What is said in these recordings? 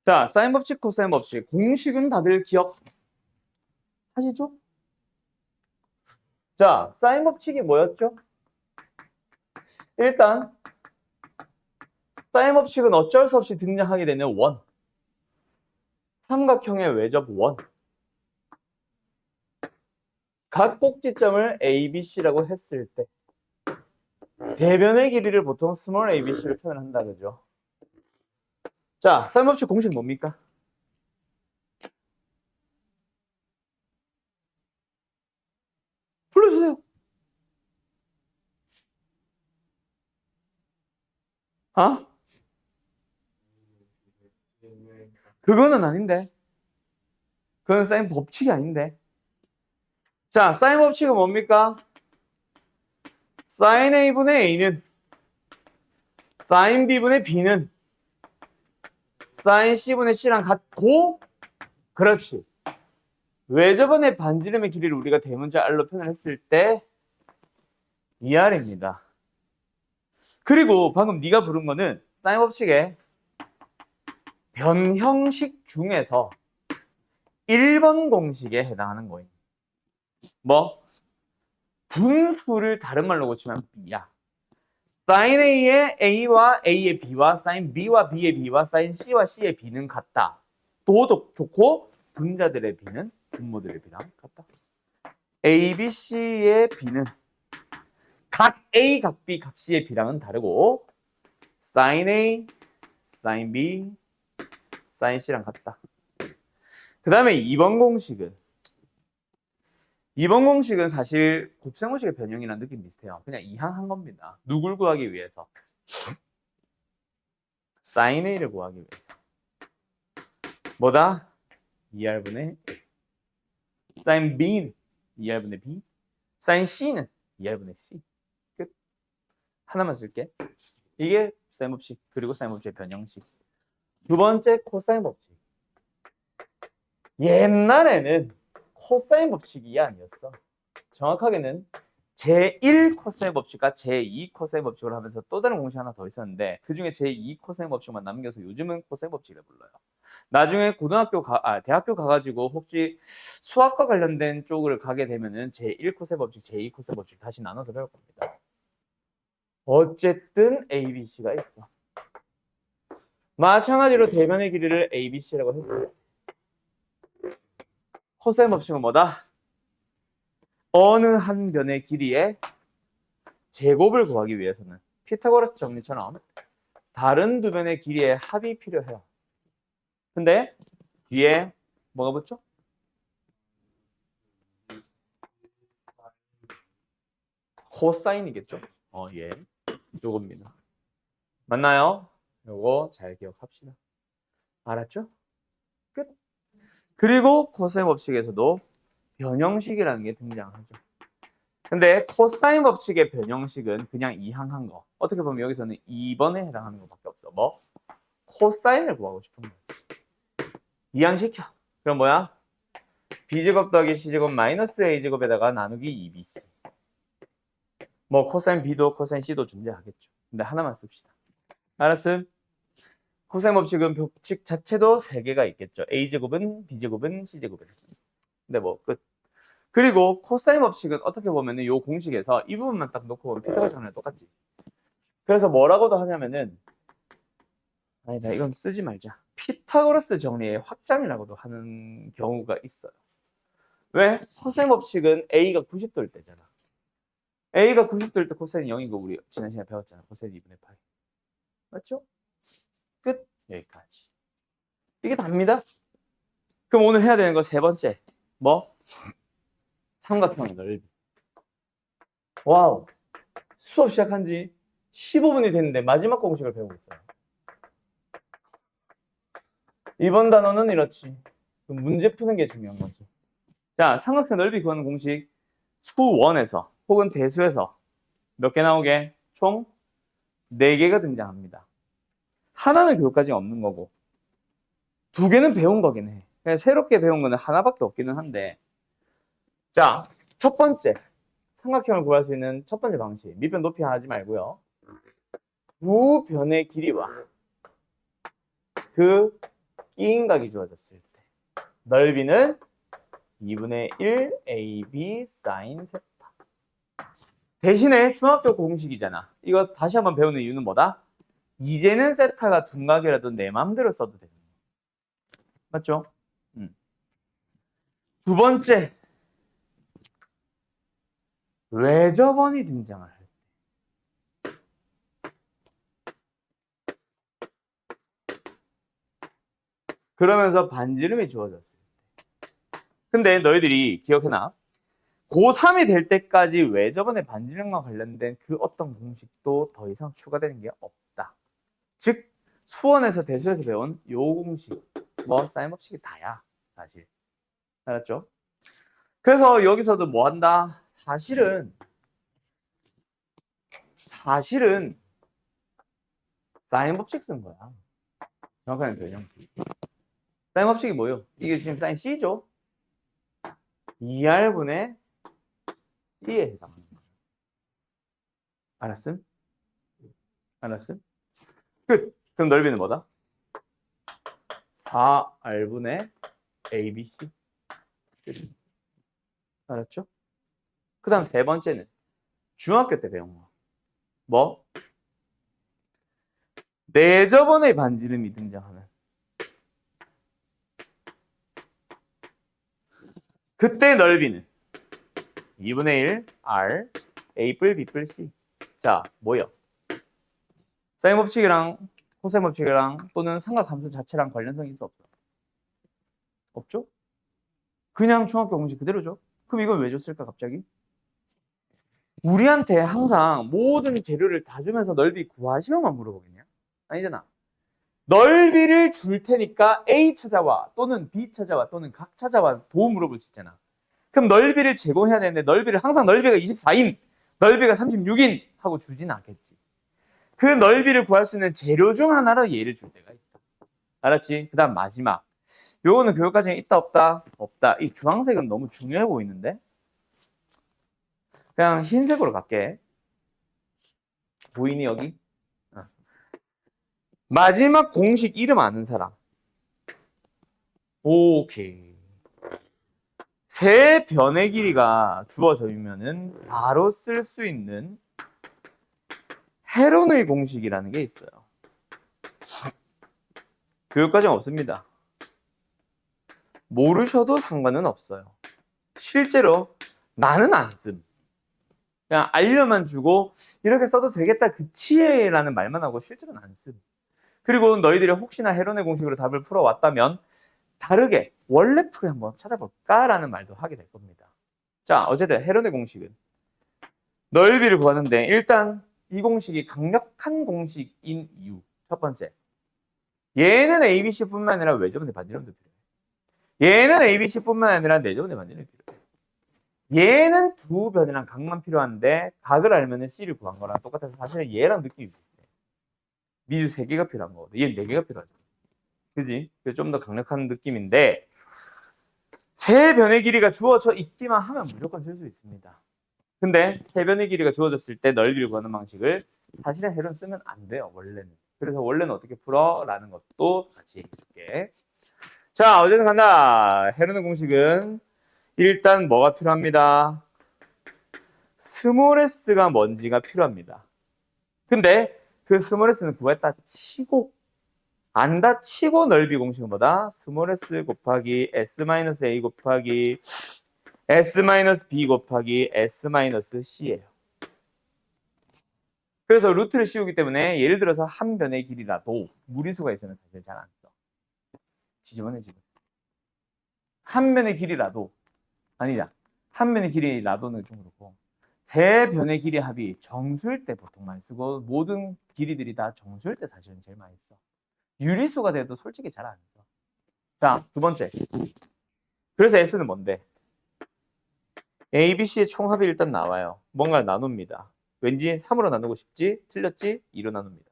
자, 사인 법칙, 코사인 법칙. 공식은 다들 기억하시죠? 자, 사인 법칙이 뭐였죠? 일단 사인 법칙은 어쩔 수 없이 등장하게 되는 원. 삼각형의 외접 원. 각 꼭지점을 A, B, C라고 했을 때 대변의 길이를 보통 스몰 a, b, c로 표현한다, 그죠? 자, 사인 법칙 공식 뭡니까? 불러주세요. 아? 그거는 아닌데. 그건 사인 법칙이 아닌데. 자, 사인 법칙은 뭡니까? 사인 A분의 A는 사인 B분의 B는 사인 C분의 C랑 같고, 그렇지. 외접원의 반지름의 길이를 우리가 대문자 R로 표현을 했을 때 ER입니다. 그리고 방금 네가 부른 거는 사인 법칙의 변형식 중에서 1번 공식에 해당하는 거예요. 뭐? 분수를 다른 말로 고치면 B야. 사인 A의 A와 A의 B와 사인 B와 B의 B와 사인 C와 C의 B는 같다. 또 좋고 분자들의 B는 분모들의 B랑 같다. A, B, C의 B는 각 A, 각 B, 각 C의 B랑은 다르고 사인 A, 사인 B, 사인 C랑 같다. 그 다음에 2번 공식은 사실 곱셈공식의 변형이라는 느낌 비슷해요. 그냥 이항한 겁니다. 누굴 구하기 위해서? 사인 A를 구하기 위해서. 뭐다? 2R분의 A. 사인 B는 2R분의 B. 사인 C는 2R분의 C. 끝. 하나만 쓸게. 이게 사인 법칙, 그리고 사인 법칙의 변형식. 두 번째, 코사인 법칙. 옛날에는 코사인 법칙이 아니었어. 정확하게는 제1 코사인 법칙과 제2 코사인 법칙을 하면서 또 다른 공식 하나 더 있었는데 그 중에 제2 코사인 법칙만 남겨서 요즘은 코사인 법칙을 불러요. 나중에 대학교 가가지고 혹시 수학과 관련된 쪽을 가게 되면은 제1 코사인 법칙, 제2 코사인 법칙 다시 나눠서 배울 겁니다. 어쨌든 A, B, C가 있어. 마찬가지로 대변의 길이를 A, B, C라고 했어요. 코사인 법칙은 뭐다? 어느 한 변의 길이의 제곱을 구하기 위해서는 피타고라스 정리처럼 다른 두 변의 길이의 합이 필요해요. 근데 뒤에 뭐가 붙죠? 코사인이겠죠? 예. 요겁니다. 맞나요? 요거 잘 기억합시다. 알았죠? 끝. 그리고 코사인 법칙에서도 변형식이라는 게 등장하죠. 근데 코사인 법칙의 변형식은 그냥 이항한 거. 어떻게 보면 여기서는 2번에 해당하는 것밖에 없어. 뭐? 코사인을 구하고 싶은 거지. 이항시켜. 그럼 뭐야? b제곱 더하기 c제곱 마이너스 a제곱에다가 나누기 2bc. 뭐 코사인 b도 코사인 c도 존재하겠죠. 근데 하나만 씁시다. 알았음? 코사인 법칙 자체도 3개가 있겠죠. a제곱은 b제곱은 c제곱은. 근데 뭐 끝. 그리고 코사인 법칙은 어떻게 보면 이 공식에서 이 부분만 딱 놓고 보면 피타고라스 정리랑 똑같지. 그래서 뭐라고도 하냐면은 아니다, 이건 쓰지 말자. 피타고라스 정리의 확장이라고도 하는 경우가 있어요. 왜? 코사인 법칙은 a가 90도일 때잖아. a가 90도일 때 코사인 0이고 우리 지난 시간에 배웠잖아. 코사인 2분의 파이. 맞죠? 끝. 여기까지. 이게 답니다. 그럼 오늘 해야 되는 거 세 번째. 뭐? 삼각형의 넓이. 와우. 수업 시작한 지 15분이 됐는데 마지막 공식을 배우고 있어요. 이번 단어는 이렇지. 문제 푸는 게 중요한 거지. 자, 삼각형 넓이 구하는 공식 수원에서 혹은 대수에서 몇 개 나오게? 총 4개가 등장합니다. 하나는 교육까지 없는 거고 2개는 배운 거긴 해. 그냥 새롭게 배운 거는 하나밖에 없기는 한데 자, 첫 번째 삼각형을 구할 수 있는 첫 번째 방식 밑변 높이 하지 말고요. 두 변의 길이와 그 끼인각이 주어졌을 때 넓이는 2분의 1 AB 사인 세타. 대신에 중학교 공식이잖아. 이거 다시 한번 배우는 이유는 뭐다? 이제는 세타가 둔각이라도 내 마음대로 써도 되는 거야. 맞죠? 두 번째, 외접원이 등장을 할 때. 그러면서 반지름이 주어졌을 때. 근데 너희들이 기억해놔. 고3이 될 때까지 외접원의 반지름과 관련된 그 어떤 공식도 더 이상 추가되는 게 없다. 즉 수원에서 대수에서 배운 요 공식, 뭐 사인 법칙이 다야, 사실. 알았죠? 그래서 여기서도 뭐 한다? 사실은 사인 법칙 쓴 거야. 정확한 표현. 사인 법칙이 뭐예요? 이게 지금 사인 C죠? 2R분의 C에 해당하는 거야. 알았음? 알았음? 끝. 그럼 넓이는 뭐다? 4R분의 ABC. 끝. 알았죠? 그 다음 세 번째는 중학교 때 배운 거. 뭐? 내접원의 반지름이 등장하는. 그때 넓이는 2분의 1 R A뿔 B뿔 C. 자, 뭐요? 사인 법칙이랑 코사인 법칙이랑 또는 삼각함수 자체랑 관련성이 있어 없어? 없죠? 그냥 중학교 공식 그대로죠. 그럼 이걸 왜 줬을까 갑자기? 우리한테 항상 모든 재료를 다 주면서 넓이 구하시오만 물어보겠냐? 아니잖아. 넓이를 줄 테니까 A 찾아와 또는 B 찾아와 또는 각 찾아와 도 물어볼 수 있잖아. 그럼 넓이를 제공해야 되는데 넓이를 항상 넓이가 24인, 넓이가 36인 하고 주진 않겠지. 그 넓이를 구할 수 있는 재료 중 하나로 얘를 줄 때가 있다. 알았지? 그 다음 마지막. 요거는 교육과정에 있다 없다? 없다. 이 주황색은 너무 중요해 보이는데? 그냥 흰색으로 갈게. 보이니 여기? 마지막 공식 이름 아는 사람. 오케이. 세 변의 길이가 주어져있면은 바로 쓸 수 있는 헤론의 공식이라는 게 있어요. 교육과정 없습니다. 모르셔도 상관은 없어요. 실제로 나는 안 씀. 그냥 알려만 주고 이렇게 써도 되겠다 그치라는 말만 하고 실제로는 안 씀. 그리고 너희들이 혹시나 헤론의 공식으로 답을 풀어왔다면 다르게 원래 풀이 한번 찾아볼까라는 말도 하게 될 겁니다. 자, 어쨌든 헤론의 공식은 넓이를 구하는데 일단 이 공식이 강력한 공식인 이유. 첫 번째, 얘는 ABC뿐만 아니라 외접원의 반지름도 필요해. 얘는 ABC뿐만 아니라 내접원의 반지름도 필요해. 얘는 두 변이랑 각만 필요한데 각을 알면 C를 구한 거랑 똑같아서 사실은 얘랑 느낌이 비슷해. 미주 3개가 필요한 거거든. 얘는 4개가 필요하죠. 그지? 그래서 좀 더 강력한 느낌인데 세 변의 길이가 주어져 있기만 하면 무조건 쓸 수 있습니다. 근데 세 변의 길이가 주어졌을 때 넓이를 구하는 방식을 사실은 헤론 쓰면 안 돼요. 원래는. 그래서 원래는 어떻게 풀어? 라는 것도 같이 해줄게. 자, 어쨌든 간다. 헤론의 공식은 일단 뭐가 필요합니다? 스몰 s가 뭔지가 필요합니다. 근데 그 스몰 s는 구했다 치고 안다 치고 넓이 공식은 뭐다? 스몰 s 곱하기 s-a 곱하기 s-b 곱하기 s-c예요. 그래서 루트를 씌우기 때문에 예를 들어서 한 변의 길이라도 무리수가 있으면 사실 잘 안 써. 지저분해 지금. 한 변의 길이라도 아니다. 한 변의 길이라도는 좀 그렇고 세 변의 길이 합이 정수일 때 보통 많이 쓰고 모든 길이들이 다 정수일 때 사실은 제일 많이 써. 유리수가 돼도 솔직히 잘 안 써. 자, 두 번째. 그래서 S는 뭔데? A, B, C의 총합이 일단 나와요. 뭔가를 나눕니다. 왠지 3으로 나누고 싶지? 틀렸지? 2로 나눕니다.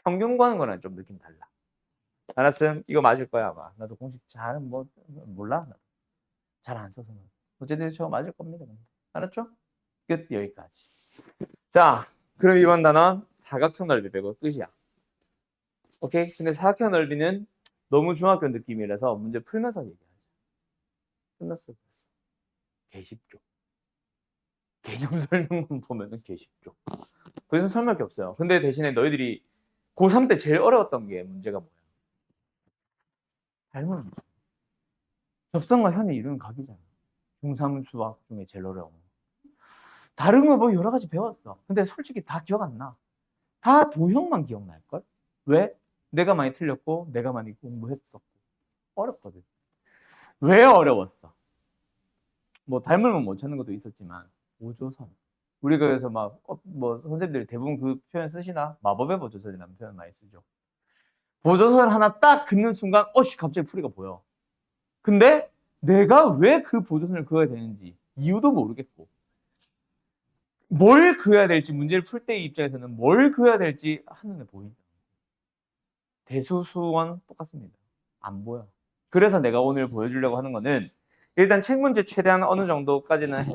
평균 구하는 거랑 좀 느낌 달라. 알았음? 이거 맞을 거야 아마. 나도 공식 잘은 뭐 몰라. 잘 안 써서. 어쨌든 저거 맞을 겁니다. 알았죠? 끝. 여기까지. 자, 그럼 이번 단원 사각형 넓이 빼고 끝이야. 오케이? 근데 사각형 넓이는 너무 중학교 느낌이라서 문제 풀면서 얘기하자. 끝났어. 그랬어. 개 쉽죠. 개념 설명만 보면은 개 쉽죠. 더 이상 설명할 게 없어요. 근데 대신에 너희들이 고3 때 제일 어려웠던 게 문제가 뭐야? 닮은 문제. 접선과 현의 이루는 각이잖아. 중3 수학 중에 제일 어려운 거. 다른 거 뭐 여러 가지 배웠어. 근데 솔직히 다 기억 안 나. 다 도형만 기억날걸? 왜? 내가 많이 틀렸고 내가 많이 공부했었고 어렵거든. 왜 어려웠어? 뭐 닮으면 못 찾는 것도 있었지만 보조선. 우리가 그래서 뭐 선생님들이 대부분 그 표현 쓰시나? 마법의 보조선이라는 표현 많이 쓰죠. 보조선 하나 딱 긋는 순간 어씨 갑자기 풀이가 보여. 근데 내가 왜 그 보조선을 그어야 되는지 이유도 모르겠고 뭘 그어야 될지 문제를 풀 때의 입장에서는 뭘 그어야 될지 한눈에 보이죠. 대수수원 똑같습니다. 안 보여. 그래서 내가 오늘 보여주려고 하는 거는 일단 책 문제 최대한 어느 정도까지는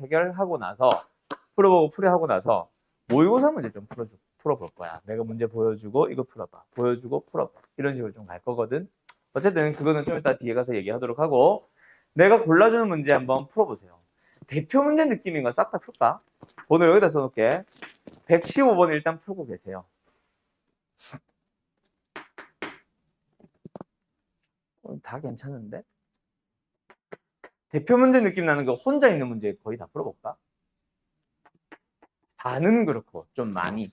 해결하고 나서 풀어보고 풀이하고 나서 모의고사 문제 좀 풀어볼 거야. 내가 문제 보여주고 이거 풀어봐. 보여주고 풀어봐. 이런 식으로 좀 갈 거거든. 어쨌든 그거는 좀 이따 뒤에 가서 얘기하도록 하고 내가 골라주는 문제 한번 풀어보세요. 대표 문제 느낌인 거 싹 다 풀까? 오늘 여기다 써놓을게. 115번 일단 풀고 계세요. 다 괜찮은데? 대표 문제 느낌 나는 거 혼자 있는 문제 거의 다 풀어볼까? 다는 그렇고 좀 많이.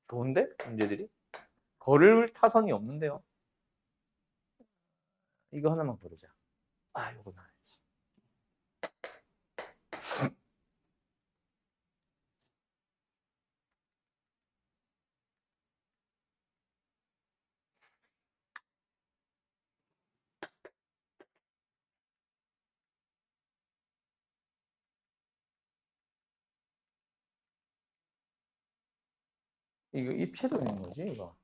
좋은데? 문제들이? 걸을 타선이 없는데요. 이거 하나만 고르자. 아, 이거 나야지. 이거 입체도 있는 거지, 이거?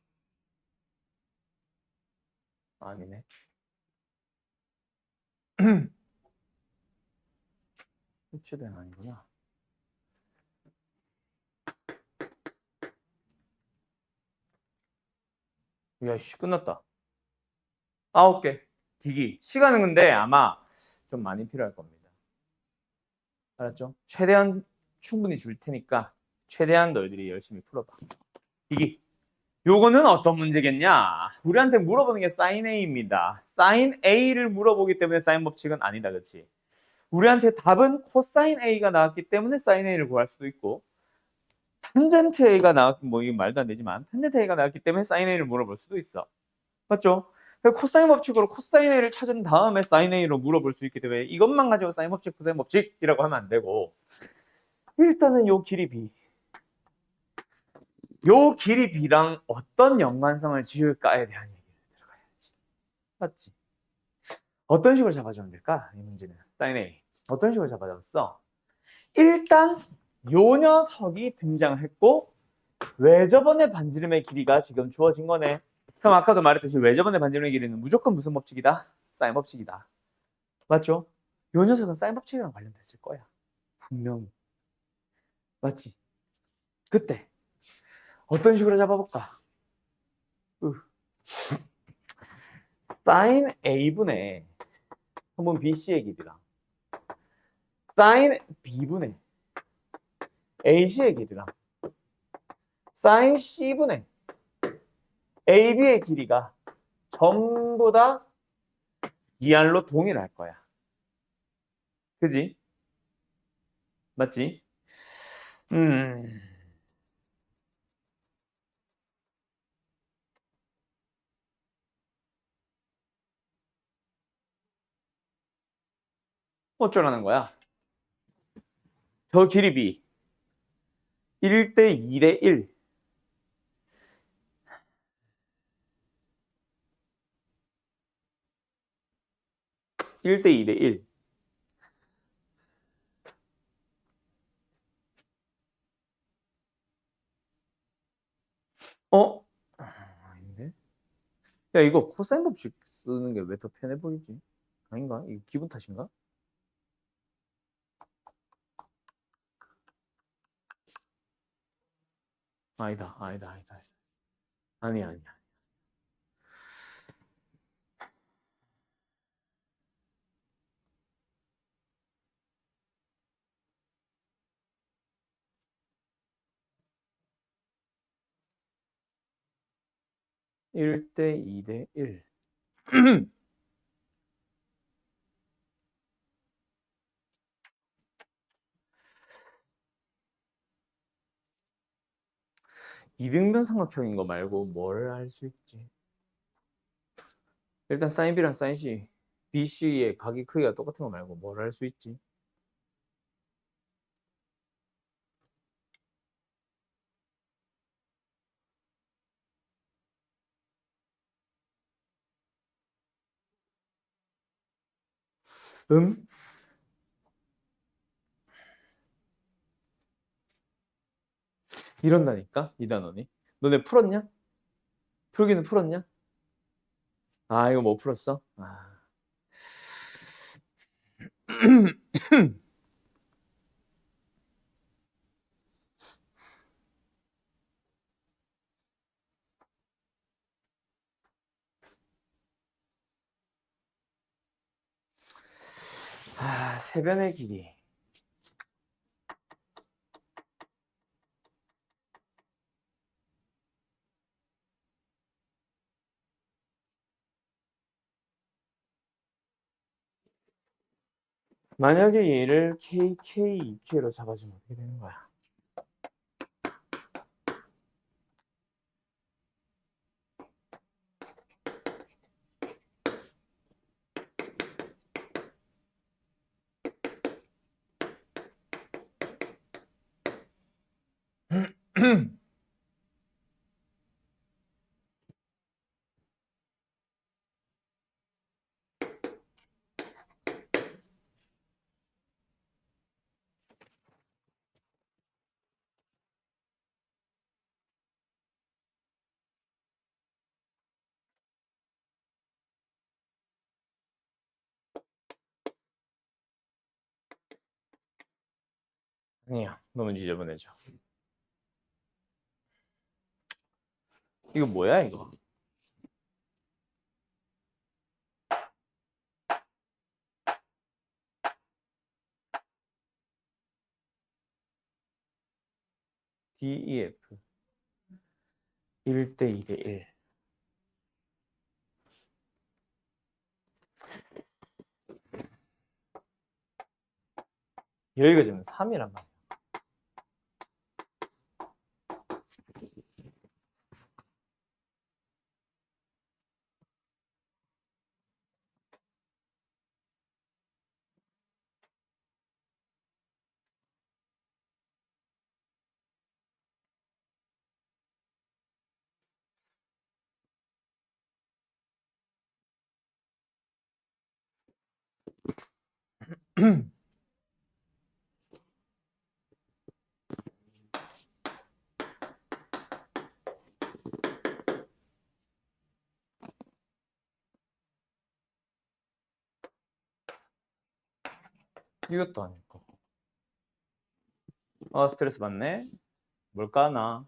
아니네. 입체도 아니구나. 야, 씨, 끝났다. 9개. 기기. 시간은 근데 아마 좀 많이 필요할 겁니다. 알았죠? 최대한 충분히 줄 테니까 최대한 너희들이 열심히 풀어봐. 기기. 요거는 어떤 문제겠냐? 우리한테 물어보는 게 사인 A입니다. 사인 A를 물어보기 때문에 사인 법칙은 아니다, 그렇지? 우리한테 답은 코사인 A가 나왔기 때문에 사인 A를 구할 수도 있고 탄젠트 A가 나왔기 뭐 이게 말도 안 되지만 탄젠트 A가 나왔기 때문에 사인 A를 물어볼 수도 있어. 맞죠? 코사인 법칙으로 코사인 A를 찾은 다음에 사인 A로 물어볼 수 있기 때문에 이것만 가지고 사인 법칙, 코사인 법칙이라고 하면 안 되고 일단은 요 길이 B. 요 길이 B랑 어떤 연관성을 지을까에 대한 얘기를 들어가야지. 맞지? 어떤 식으로 잡아주면 될까? 이 문제는. 사인 A. 어떤 식으로 잡아줬어? 일단 요 녀석이 등장을 했고 외접원의 반지름의 길이가 지금 주어진 거네. 그럼 아까도 말했듯이 외접원의 반지름의 길이는 무조건 무슨 법칙이다? 사인 법칙이다. 맞죠? 요 녀석은 사인 법칙이랑 관련됐을 거야. 분명히. 맞지? 그때 어떤 식으로 잡아볼까? 사인 A분의 한번 BC의 길이랑 사인 B분의 AC의 길이랑 사인 C분의 AB의 길이가 전부 다 이알로 동일할 거야. 그지? 맞지? 음. 어쩌라는 거야? 저 길이 B 1대 2대 1. 1대 2대 1. 어? 아닌데? 야, 이거 코사인 법칙 쓰는 게 왜 더 편해 보이지? 아닌가? 이거 기분 탓인가? 아니다. 아니야. 1대 2대 1. 이등변 삼각형인 거 말고 뭘 할 수 있지? 일단 사인 B랑 사인 C, BC의 각의 크기가 똑같은 거 말고 뭘 할 수 있지? 음? 이런다니까? 이 단원이. 너네 풀었냐? 풀기는 풀었냐? 아, 이거 못 풀었어? 아. 아, 세변의 길이. 만약에 얘를 KK, 2K로 잡아주면 어떻게 되는 거야? 아니야, 너무 지저분해져. 이거 뭐야, 이거? DEF 1대 2대 1. 여기가 지금 3이란 말이야. 이것도 아니고. 스트레스 받네. 뭘까, 나?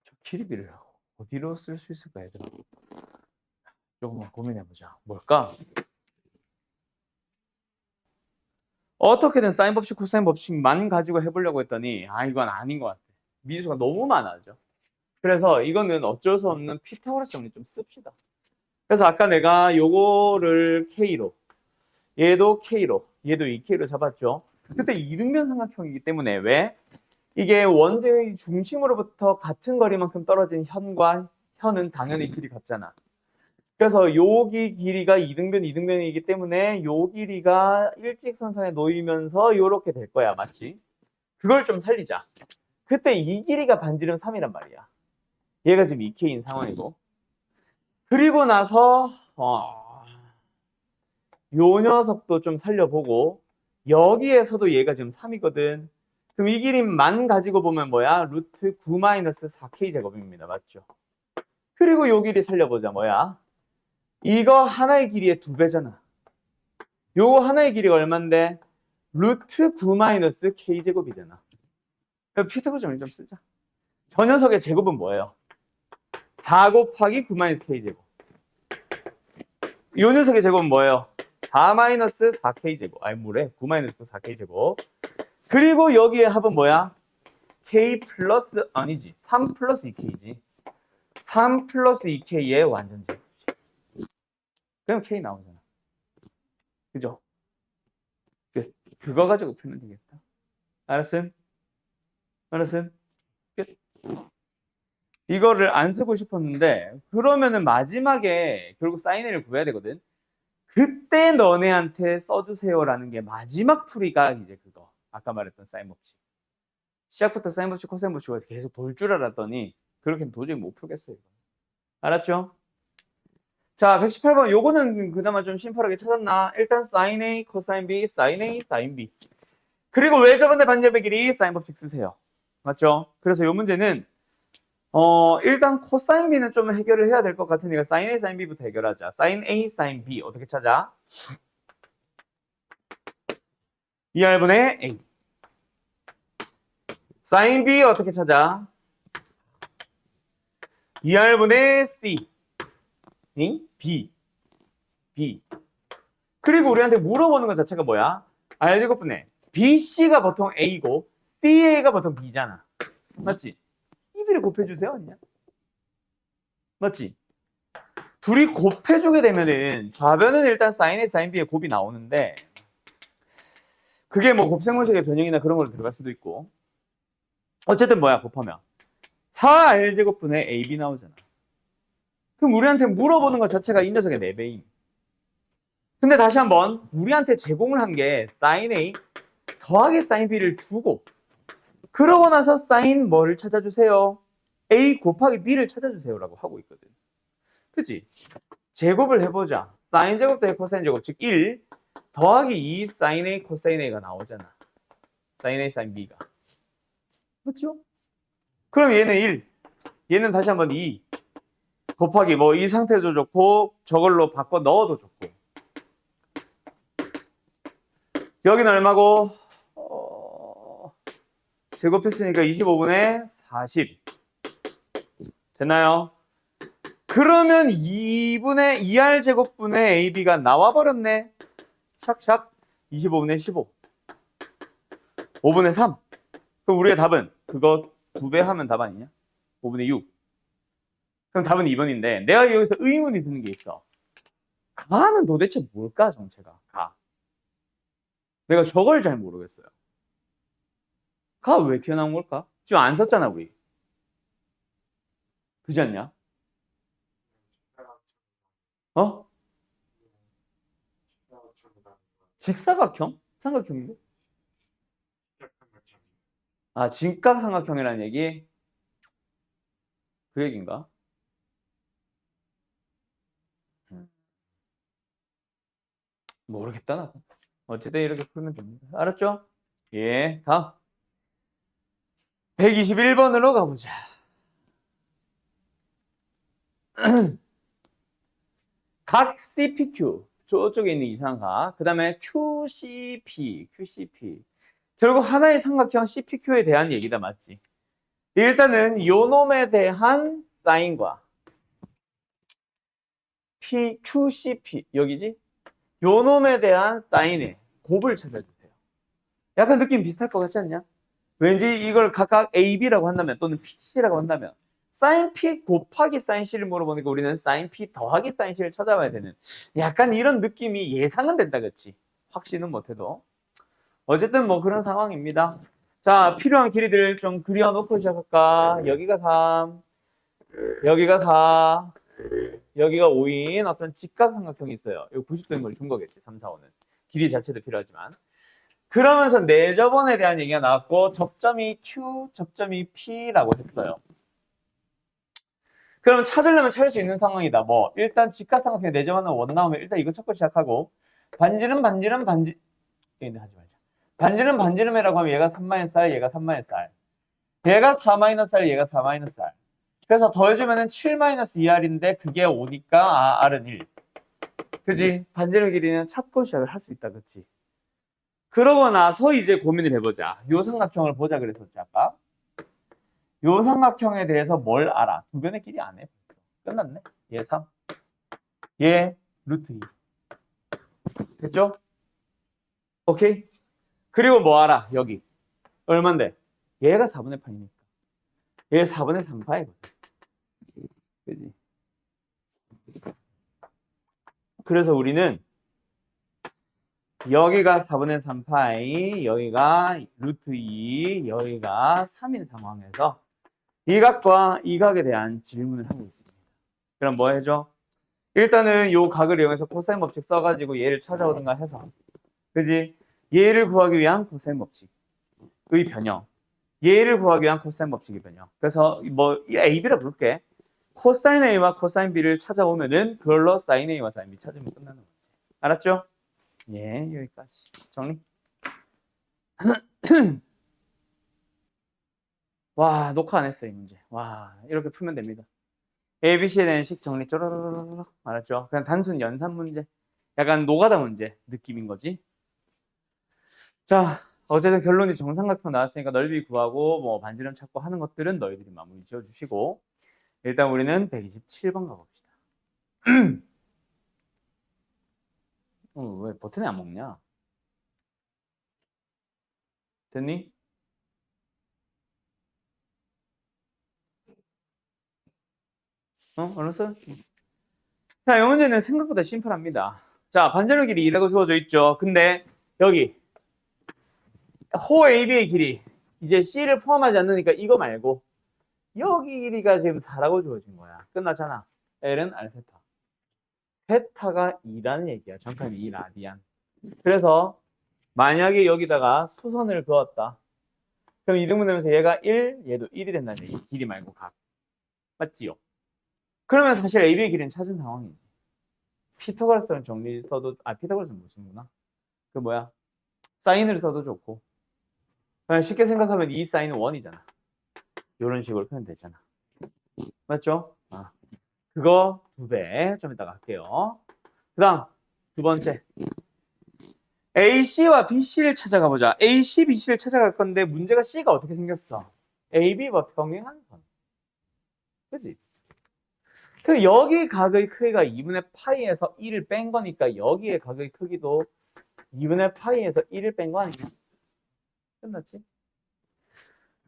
저 길이비를 어디로 쓸 수 있을까, 얘들아? 조금만 고민해보자. 뭘까? 어떻게든 사인 법칙, 코사인 법칙만 가지고 해보려고 했더니 이건 아닌 것 같아. 미수가 너무 많아져. 그래서 이거는 어쩔 수 없는 피타고라스 정리 좀 씁시다. 그래서 아까 내가 요거를 K로, 얘도 K로, 얘도 2K로 잡았죠. 그때 이등변 삼각형이기 때문에 왜? 이게 원의 중심으로부터 같은 거리만큼 떨어진 현과 현은 당연히 길이 같잖아. 그래서 여기 길이가 이등변이기 때문에 요 길이가 일직선상에 놓이면서 요렇게 될 거야. 맞지? 그걸 좀 살리자. 그때 이 길이가 반지름 3이란 말이야. 얘가 지금 2K인 상황이고. 그리고 나서 요 녀석도 좀 살려보고 여기에서도 얘가 지금 3이거든. 그럼 이 길이만 가지고 보면 뭐야? 루트 9 마이너스 4k 제곱입니다. 맞죠? 그리고 요 길이 살려보자. 뭐야? 이거 하나의 길이의 2배잖아. 요거 하나의 길이가 얼만데? 루트 9 마이너스 k 제곱이잖아. 그럼 피타고라를 좀 쓰자. 저 녀석의 제곱은 뭐예요? 4 곱하기 9 마이너스 k 제곱. 이 녀석의 제곱은 뭐예요? 4 마이너스 4k 제곱. 아니 뭐래? 9 마이너스 4k 제곱. 그리고 여기에 합은 뭐야? k 플러스 아니지. 3 플러스 2k지. 3 플러스 2k의 완전 제곱. 그럼 k 나오잖아. 그죠? 그거 가지고 풀면 되겠다. 알았음? 알았음? 끝. 이거를 안 쓰고 싶었는데 그러면은 마지막에 결국 사인 A를 구해야 되거든. 그때 너네한테 써주세요라는 게 마지막 풀이가 이제 그거. 아까 말했던 사인 법칙. 시작부터 사인 법칙, 코사인 법칙을 계속 돌 줄 알았더니 그렇게는 도저히 못 풀겠어요. 알았죠? 자, 118번. 요거는 그나마 좀 심플하게 찾았나? 일단 사인 A, 코사인 B, 사인 A, 사인 B. 그리고 왜 저번에 반지름의 길이 사인 법칙 쓰세요. 맞죠? 그래서 요 문제는 일단 코사인 B는 좀 해결을 해야 될 것 같으니까 사인 A, 사인 B부터 해결하자. 사인 A, 사인 B 어떻게 찾아? 2R분의 A. 사인 B 어떻게 찾아? 2R분의 C. B. B. 그리고 우리한테 물어보는 것 자체가 뭐야? R제곱분의 BC가 보통 A고 CA가 보통 B잖아. 맞지? 이들이 곱해주세요. 아니야? 맞지? 둘이 곱해주게 되면은 좌변은 일단 사인 A, 사인 B의 곱이 나오는데 그게 뭐 곱셈공식의 변형이나 그런 걸로 들어갈 수도 있고 어쨌든 뭐야 곱하면 4R제곱분의 AB 나오잖아. 그럼 우리한테 물어보는 것 자체가 이 녀석의 4배임. 근데 다시 한번 우리한테 제공을 한 게 사인 A 더하기 사인 B를 주고 그러고 나서 사인 뭐를 찾아주세요? A 곱하기 B를 찾아주세요라고 하고 있거든. 그치? 제곱을 해보자. 사인 제곱 더하기 코사인 제곱 즉 1 더하기 2 사인 A 코사인 A가 나오잖아. 사인 A 사인 B가. 그렇죠? 그럼 얘는 1 얘는 다시 한번 2 곱하기 뭐 이 상태도 좋고 저걸로 바꿔 넣어도 좋고 여기는 얼마고? 제곱했으니까 25분의 40 됐나요? 그러면 2분의 2R 제곱분의 AB가 나와버렸네. 샥샥 25분의 15 5분의 3 그럼 우리의 답은 그거 2배 하면 답 아니냐? 5분의 6 그럼 답은 2번인데 내가 여기서 의문이 드는 게 있어. 가는 도대체 뭘까 정체가? 가. 내가 저걸 잘 모르겠어요. 가 왜 튀어나온 걸까? 지금 안 썼잖아 우리. 그지 않냐? 어? 직사각형? 삼각형인데? 아 직각삼각형이라는 얘기? 그 얘기인가? 모르겠다 나. 어쨌든 이렇게 풀면 됩니다. 알았죠? 예, 다음 121번으로 가보자. 각 CPQ 저쪽에 있는 이상한 각, 그 다음에 QCP 결국 하나의 삼각형 CPQ에 대한 얘기다. 맞지? 일단은 요 놈에 대한 사인과 QCP 여기지? 요 놈에 대한 사인의 곱을 찾아주세요. 약간 느낌 비슷할 것 같지 않냐? 왠지 이걸 각각 AB라고 한다면 또는 PC라고 한다면 사인 P 곱하기 사인 C를 물어보니까 우리는 사인 P 더하기 사인 C를 찾아봐야 되는 약간 이런 느낌이 예상은 된다. 그치? 확신은 못해도 어쨌든 뭐 그런 상황입니다. 자, 필요한 길이들 좀 그려놓고 시작할까? 여기가 3 여기가 4 여기가 5인 어떤 직각삼각형이 있어요. 이거 90도인 걸 준 거겠지. 3, 4, 5는 길이 자체도 필요하지만 그러면서 내저번에 대한 얘기가 나왔고 접점이 Q, 접점이 P라고 했어요. 그럼 찾으려면 찾을 수 있는 상황이다. 뭐 일단 직각삼각형에 내접하는 원 나오면 일단 이거 찾고 시작하고 반지름 반지 하지 말자. 반지름 반지름이라고 하면 얘가 3-R, 얘가 3-R. 얘가 4-R, 얘가 4-R. 그래서 더해주면은 7-2R인데 그게 5니까 R은 1. 그지? 반지름 길이는 찾고 시작을 할 수 있다. 그치? 그러고 나서 이제 고민을 해보자. 요 삼각형을 보자 그랬었지 아까. 요 삼각형에 대해서 뭘 알아? 두 변의 길이 안 해. 끝났네. 얘 3. 얘 루트 2. 됐죠? 오케이? 그리고 뭐 알아? 여기. 얼만데? 얘가 4분의 8이니까. 얘 4분의 3파이거든. 그지? 그래서 우리는 여기가 4분의 3파이, 여기가 루트 2, 여기가 3인 상황에서 이 각과 이 각에 대한 질문을 하고 있습니다. 그럼 뭐 해줘? 일단은 요 각을 이용해서 코사인 법칙 써가지고 얘를 찾아오든가 해서, 그지? 얘를 구하기 위한 코사인 법칙의 변형, 얘를 구하기 위한 코사인 법칙의 변형. 그래서 뭐 A, B라 부를게. 코사인 A와 코사인 B를 찾아오면은 그걸로 사인 A와 사인 B 찾으면 끝나는 거지. 알았죠? 예, 여기까지 정리. 와, 녹화 안 했어 이 문제. 와, 이렇게 풀면 됩니다. ABC에 대한 식 정리 쪼르르르. 알았죠? 그냥 단순 연산 문제. 약간 노가다 문제 느낌인 거지. 자, 어쨌든 결론이 정삼각형 나왔으니까 넓이 구하고 뭐 반지름 찾고 하는 것들은 너희들이 마무리 지어주시고, 일단 우리는 127번 가봅시다. 왜 버튼이 안 먹냐? 됐니? 알았어? 자, 이 문제는 생각보다 심플합니다. 자, 반지름 길이 2라고 주어져 있죠. 근데 여기 호 AB의 길이 이제 C를 포함하지 않으니까 이거 말고 여기 길이가 지금 4라고 주어진 거야. 끝났잖아. L은 R세타. 세타가 2라는 얘기야. 정확하게 2라디안. 그래서 만약에 여기다가 수선을 그었다. 그럼 이등분되면서 얘가 1, 얘도 1이 된다는 얘기. 길이 말고 각. 맞지요? 그러면 사실 AB의 길이는 찾은 상황이지. 피타고라스는 정리 써도, 피타고라스는 못 쓰는구나. 그 뭐야? 사인을 써도 좋고. 그냥 쉽게 생각하면 이 사인은 1이잖아. 이런 식으로 표현되잖아. 맞죠? 그거 2배. 좀 이따가 할게요. 그 다음, 두 번째. AC와 BC를 찾아가 보자. AC, BC를 찾아갈 건데 문제가 C가 어떻게 생겼어? AB와 평행한 선. 그치? 그 여기 각의 크기가 2분의 파이에서 1을 뺀 거니까 여기의 각의 크기도 2분의 파이에서 1을 뺀 거 아니야? 끝났지?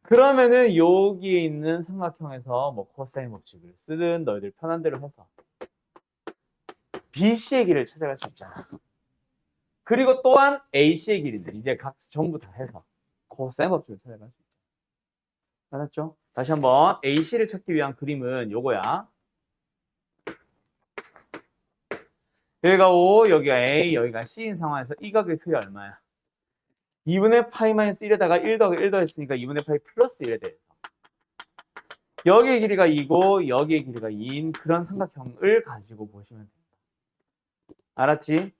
그러면은 여기에 있는 삼각형에서 뭐 코사인 법칙을 쓰든 너희들 편한 대로 해서 BC의 길을 찾아갈 수 있잖아. 그리고 또한 AC의 길인데 이제 각 전부 다 해서 코사인 법칙을 찾아갈 수 있잖아. 알았죠? 다시 한번 AC를 찾기 위한 그림은 요거야. 여기가 O, 여기가 A, 여기가 C인 상황에서 이 각의 크기가 얼마야? 2분의 파이 마이너스 1에다가 1 더하기 1 더했으니까 2분의 파이 플러스 1에 대해서 여기의 길이가 2고 여기의 길이가 2인 그런 삼각형을 가지고 보시면 됩니다. 알았지?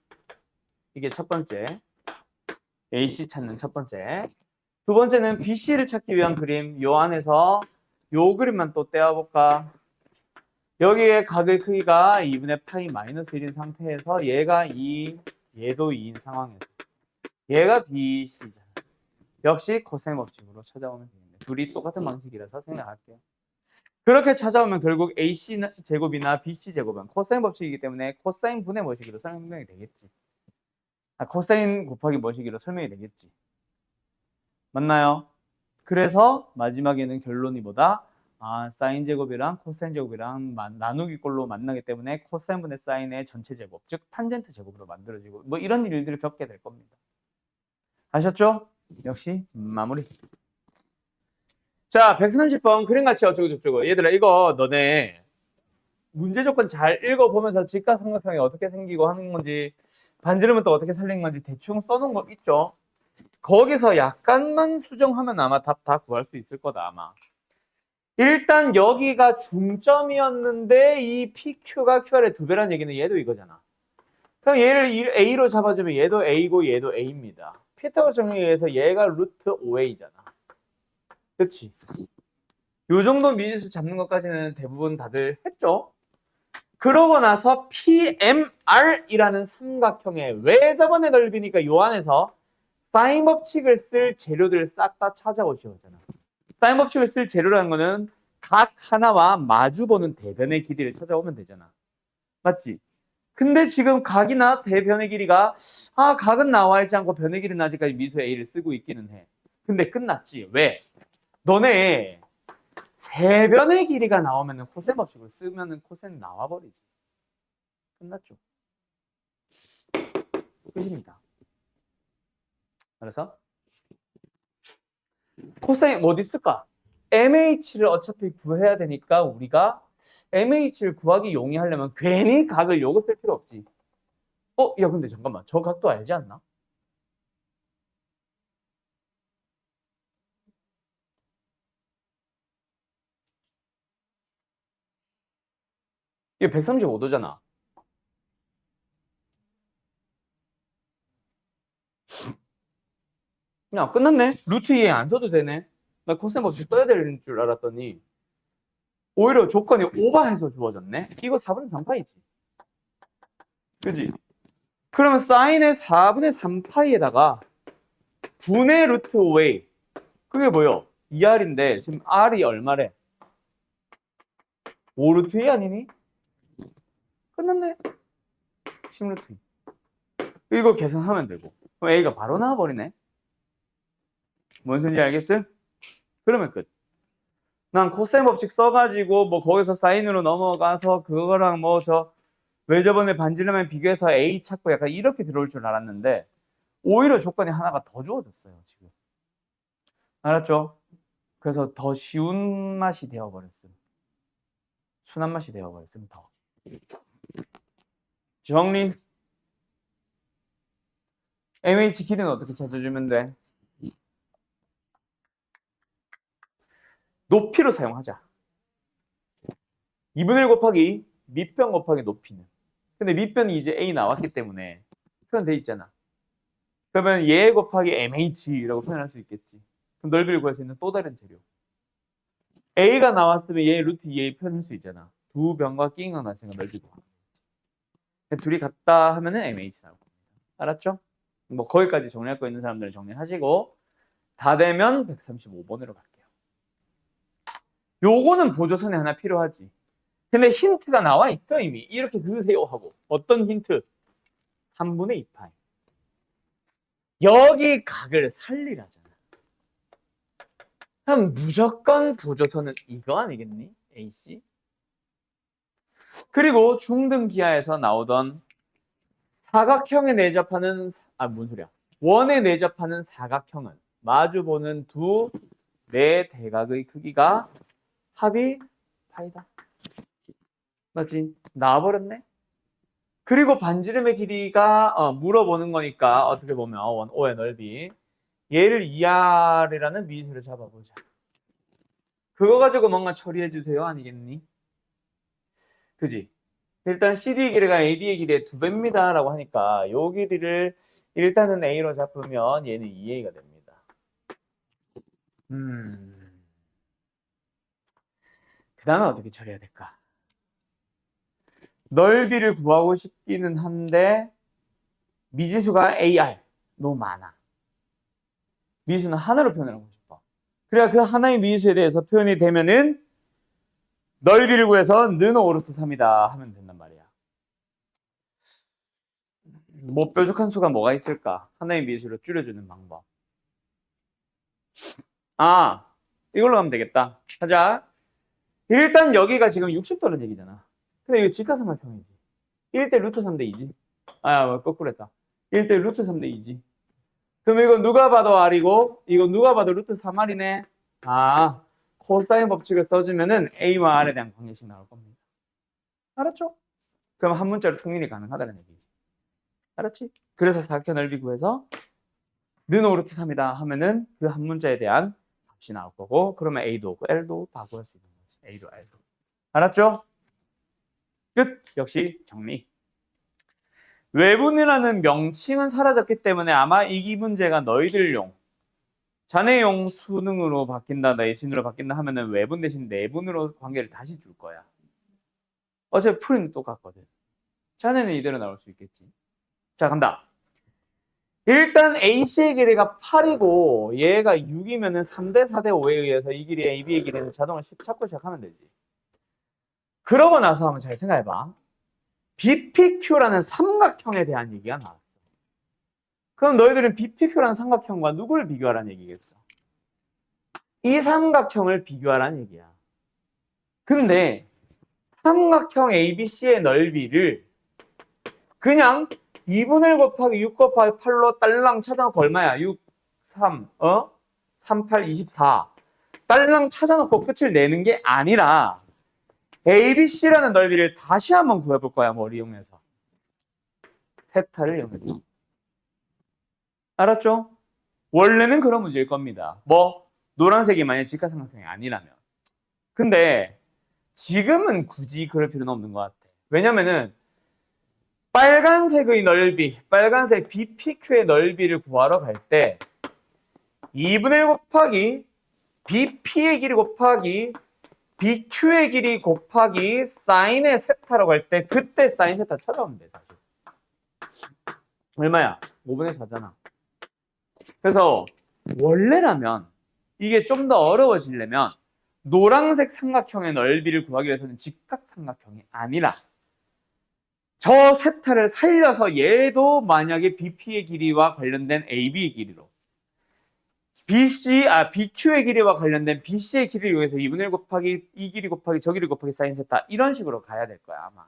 이게 첫 번째. AC 찾는 첫 번째. 두 번째는 BC를 찾기 위한 그림. 요 안에서 요 그림만 또 떼어볼까? 여기에 각의 크기가 2분의 파이 마이너스 1인 상태에서 얘가 2, 얘도 2인 상황에서 얘가 BC잖아. 역시 코사인 법칙으로 찾아오면 되겠네. 둘이 똑같은 방식이라서 생각할게요. 그렇게 찾아오면 결국 AC 제곱이나 BC 제곱은 코사인 법칙이기 때문에 코사인 분의 뭐시기로 설명이 되겠지. 코사인 곱하기 뭐시기로 설명이 되겠지. 맞나요? 그래서 마지막에는 결론이 뭐다? 사인 제곱이랑 코사인 제곱이랑 나누기 꼴로 만나기 때문에 코사인 분의 사인의 전체 제곱, 즉 탄젠트 제곱으로 만들어지고 뭐 이런 일들을 겪게 될 겁니다. 아셨죠? 역시 마무리. 자, 130번 그림같이 어쩌고저쩌고. 얘들아 이거 너네 문제 조건 잘 읽어보면서 직각삼각형이 어떻게 생기고 하는 건지, 반지름은 또 어떻게 살린 건지 대충 써놓은 거 있죠? 거기서 약간만 수정하면 아마 답 다 구할 수 있을 거다 아마. 일단 여기가 중점이었는데 이 PQ가 QR의 2배라는 얘기는 얘도 이거잖아. 그럼 얘를 A로 잡아주면 얘도 A고 얘도 A입니다. 피타고라스 정리에 의해서 얘가 루트 5a잖아. 그치? 요 정도 미지수 잡는 것까지는 대부분 다들 했죠? 그러고 나서 PMR이라는 삼각형의 외접원의 넓이니까 요 안에서 사인 법칙을 쓸 재료들을 싹 다 찾아오시면 되잖아. 사인 법칙을 쓸 재료라는 거는 각 하나와 마주보는 대변의 길이를 찾아오면 되잖아. 맞지? 근데 지금 각이나 대변의 길이가 각은 나와 있지 않고 변의 길이는 아직까지 미수 A를 쓰고 있기는 해. 근데 끝났지. 왜? 너네 세변의 길이가 나오면은 코센 법칙을 쓰면은 코센 나와버리지. 끝났죠. 끝입니다. 그래서 코센 어디 있을까? MH를 어차피 구해야 되니까 우리가 MH를 구하기 용이하려면 괜히 각을 요거 쓸 필요 없지. 야 근데 잠깐만 저 각도 알지 않나? 이게 135도잖아. 야 끝났네. 루트 2에 안 써도 되네. 나 코센 법칙 써야 되는 줄 알았더니 오히려 조건이 오버해서 주어졌네. 이거 4분의 3파이지. 그지? 그러면 사인의 4분의 3파이에다가 분의 루트 5a 그게 뭐요? 2r인데 지금 r이 얼마래? 5루트 2 아니니? 끝났네. 10루트 2. 이거 계산하면 되고 그럼 a가 바로 나와버리네. 뭔 소리인지 알겠음? 그러면 끝. 난 코사인 법칙 써가지고 뭐 거기서 사인으로 넘어가서 그거랑 뭐 저 외접원의 반지름에 비교해서 a 찾고 약간 이렇게 들어올 줄 알았는데 오히려 조건이 하나가 더 주어졌어요 지금. 알았죠? 그래서 더 쉬운 맛이 되어버렸음. 순한 맛이 되어버렸음 더. 정리. MH 길이는 어떻게 찾아주면 돼? 높이로 사용하자. 2분의 1 곱하기 밑변 곱하기 높이는. 근데 밑변이 이제 A 나왔기 때문에 표현돼 있잖아. 그러면 얘 곱하기 MH라고 표현할 수 있겠지. 그럼 넓이를 구할 수 있는 또 다른 재료. A가 나왔으면 얘 루트 2A 표현할 수 있잖아. 두 변과 끼인 거 나왔으니까 넓이 구하. 둘이 같다 하면은 MH 나올 겁니다. 알았죠? 뭐 거기까지 정리할 거 있는 사람들은 정리하시고 다 되면 135번으로 갈게요. 요거는 보조선이 하나 필요하지. 근데 힌트가 나와 있어 이미. 이렇게 그으세요 하고. 어떤 힌트? 3분의 2파이. 여기 각을 살리라잖아. 그럼 무조건 보조선은 이거 아니겠니? AC? 그리고 중등 기하에서 나오던 사각형에 내접하는 뭔 소리야? 원에 내접하는 사각형은 마주보는 두 네 대각의 크기가 합이 파이다. 맞지? 나와버렸네? 그리고 반지름의 길이가 물어보는 거니까 어떻게 보면 원 O의 넓이 얘를 2R이라는 미수를 잡아보자. 그거 가지고 뭔가 처리해 주세요 아니겠니? 그지? 일단 CD 길이가 AD의 길이의 2배입니다 라고 하니까 요 길이를 일단은 A로 잡으면 얘는 2A가 됩니다. 그 다음에 어떻게 처리해야 될까? 넓이를 구하고 싶기는 한데 미지수가 AR 너무 많아. 미지수는 하나로 표현하고 싶어. 그래야 그 하나의 미지수에 대해서 표현이 되면은 넓이를 구해서 는 5루트 3이다 하면 된단 말이야. 뭐 뾰족한 수가 뭐가 있을까? 하나의 미지수로 줄여주는 방법. 이걸로 하면 되겠다. 하자. 일단 여기가 지금 60도라는 얘기잖아. 근데 이거 직각삼각형이지. 1대 루트 3대 2지. 거꾸로 했다. 1대 루트 3대 2지. 그럼 이거 누가 봐도 R이고 이거 누가 봐도 루트 3R이네. 코사인 법칙을 써주면은 A와 R에 대한 관계식 나올 겁니다. 알았죠? 그럼 한 문자로 통일이 가능하다는 얘기지. 알았지? 그래서 사각형 넓이 구해서 는 5루트 3이다 하면은 그 한 문자에 대한 값이 나올 거고 그러면 A도 L도 다 구할 수 있는 거지. A도 L도. 알았죠? 끝! 역시 정리. 외분이라는 명칭은 사라졌기 때문에 아마 이 문제가 너희들용 자네용 수능으로 바뀐다, 내신으로 바뀐다 하면은 외분 대신 내분으로 관계를 다시 줄 거야. 어차피 풀이는 똑같거든. 자네는 이대로 나올 수 있겠지. 자, 간다. 일단 AC의 길이가 8이고 얘가 6이면은 3대 4대 5에 의해서 이 길이 AB의 길이는 자동으로 10 찾고 시작하면 되지. 그러고 나서 한번 잘 생각해봐. BPQ라는 삼각형에 대한 얘기가 나왔어. 그럼 너희들은 BPQ라는 삼각형과 누구를 비교하라는 얘기겠어? 이 삼각형을 비교하라는 얘기야. 근데 삼각형 ABC의 넓이를 그냥 2분의 1 곱하기 6 곱하기 8로 딸랑 찾아놓고 얼마야? 6, 3, 38, 24. 딸랑 찾아놓고 끝을 내는 게 아니라 ABC라는 넓이를 다시 한번 구해볼 거야, 머리 이용해서. 세타를 이용해서. 알았죠? 원래는 그런 문제일 겁니다. 뭐 노란색이 만약 직각삼각형이 아니라면. 근데 지금은 굳이 그럴 필요는 없는 것 같아. 왜냐면은 빨간색의 넓이, 빨간색 BPQ의 넓이를 구하러 갈 때 2분의 1 곱하기 BP의 길이 곱하기 BQ의 길이 곱하기 사인의 세타라고 할 때 그때 사인 세타 찾아오면 돼. 사실. 얼마야? 5분의 4잖아. 그래서 원래라면 이게 좀 더 어려워지려면 노란색 삼각형의 넓이를 구하기 위해서는 직각삼각형이 아니라 저 세타를 살려서 얘도 만약에 BP의 길이와 관련된 AB의 길이로 BQ의 길이와 관련된 BC의 길이를 이용해서 2분의 1 곱하기 이 길이 곱하기 저 길이 곱하기 사인 세타 이런 식으로 가야 될 거야 아마.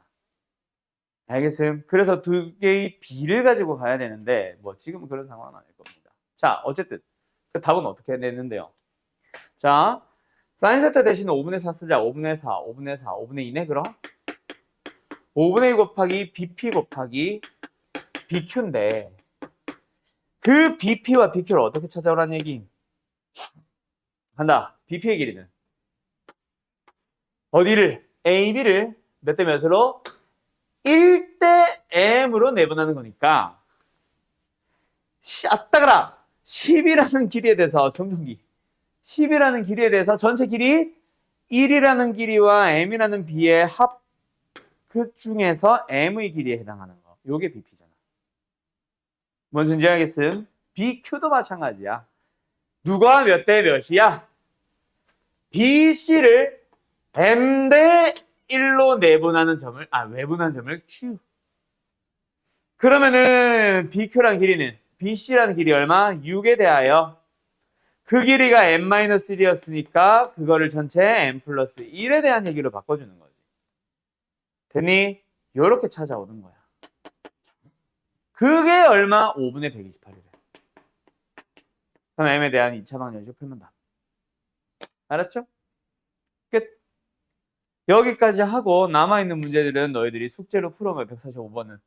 알겠음? 그래서 두 개의 비를 가지고 가야 되는데 뭐 지금은 그런 상황은 아닐 겁니다. 자 어쨌든 그 답은 어떻게 되는데요? 자 사인 세타 대신 5분의 4 쓰자. 5분의 4, 5분의 4, 5분의 2네 그럼? 5분의 2 곱하기 BP 곱하기 BQ인데 그 BP와 BQ를 어떻게 찾아오라는 얘기? 한다. BP의 길이는 어디를? AB를 몇 대 몇으로? 1대 M으로 내분하는 거니까 아따가라 10이라는 길이에 대해서 정정기 10이라는 길이에 대해서 전체 길이 1이라는 길이와 M이라는 비의 합 그 중에서 M의 길이에 해당하는 거. 요게 BP잖아. 뭔지 알겠음? BQ도 마찬가지야. 누가 몇 대 몇이야? BC를 M 대 1로 내분하는 점을, 외분하는 점을 Q. 그러면은 BQ라는 길이는 BC라는 길이 얼마? 6에 대하여 그 길이가 M-1이었으니까 그거를 전체 M 플러스 1에 대한 얘기로 바꿔주는 거지. 됐니? 요렇게 찾아오는 거야. 그게 얼마? 5분의 128이래. 그럼 M에 대한 2차 방정식 풀면 답. 알았죠? 끝. 여기까지 하고 남아있는 문제들은 너희들이 숙제로 풀어오면 145번은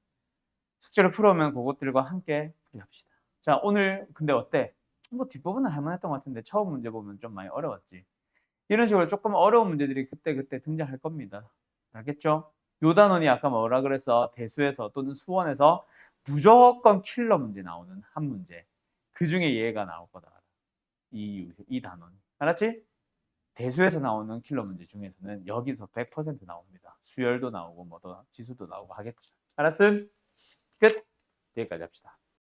숙제로 풀어오면 그것들과 함께 합시다. 자 오늘 근데 어때? 뭐 뒷부분은 할만했던 것 같은데 처음 문제 보면 좀 많이 어려웠지. 이런 식으로 조금 어려운 문제들이 그때 등장할 겁니다. 알겠죠? 요 단원이 아까 뭐라 그랬어? 대수에서 또는 수원에서 무조건 킬러 문제 나오는 한 문제. 그 중에 얘가 나올 거다. 이 단원. 알았지? 대수에서 나오는 킬러 문제 중에서는 여기서 100% 나옵니다. 수열도 나오고 뭐더 지수도 나오고 하겠지. 알았음? 끝. 여기까지 합시다.